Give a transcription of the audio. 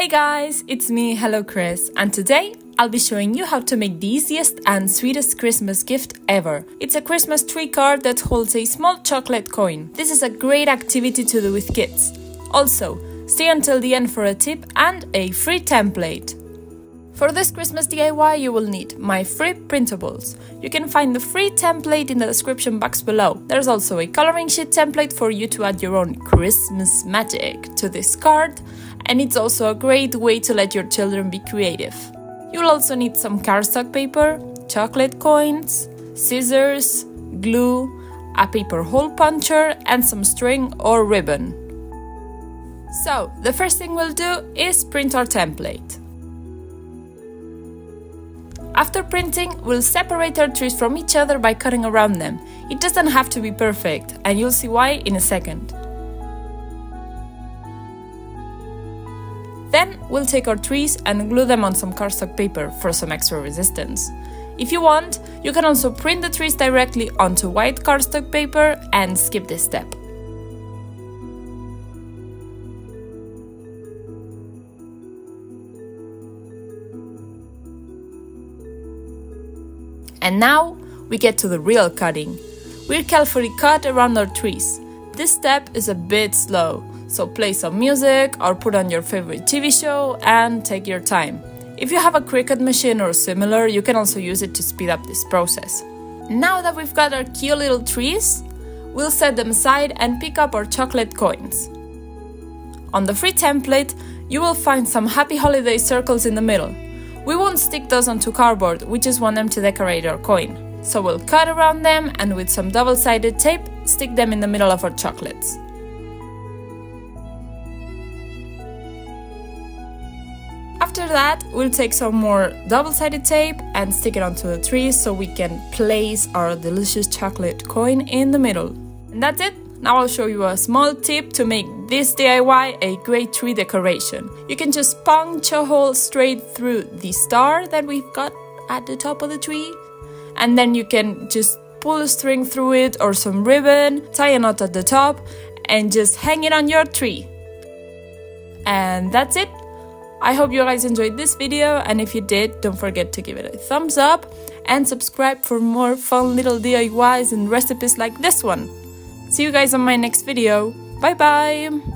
Hey guys, it's me, HelloCris, and today I'll be showing you how to make the easiest and sweetest Christmas gift ever. It's a Christmas tree card that holds a small chocolate coin. This is a great activity to do with kids. Also, stay until the end for a tip and a free template. For this Christmas DIY, you will need my free printables. You can find the free template in the description box below. There's also a coloring sheet template for you to add your own Christmas magic to this card, and it's also a great way to let your children be creative. You'll also need some cardstock paper, chocolate coins, scissors, glue, a paper hole puncher, and some string or ribbon. So, the first thing we'll do is print our template. After printing, we'll separate our trees from each other by cutting around them. It doesn't have to be perfect, and you'll see why in a second. Then we'll take our trees and glue them on some cardstock paper for some extra resistance. If you want, you can also print the trees directly onto white cardstock paper and skip this step. And now we get to the real cutting. We'll carefully cut around our trees. This step is a bit slow, so play some music or put on your favorite TV show and take your time. If you have a Cricut machine or similar, you can also use it to speed up this process. Now that we've got our cute little trees, we'll set them aside and pick up our chocolate coins. On the free template, you will find some happy holiday circles in the middle. We won't stick those onto cardboard, we just want them to decorate our coin. So we'll cut around them and with some double-sided tape, stick them in the middle of our chocolates. After that, we'll take some more double-sided tape and stick it onto the tree so we can place our delicious chocolate coin in the middle. And that's it! Now I'll show you a small tip to make this DIY a great tree decoration. You can just punch a hole straight through the star that we've got at the top of the tree, and then you can just pull a string through it or some ribbon, tie a knot at the top, and just hang it on your tree. And that's it! I hope you guys enjoyed this video, and if you did, don't forget to give it a thumbs up and subscribe for more fun little DIYs and recipes like this one. See you guys on my next video. Bye bye!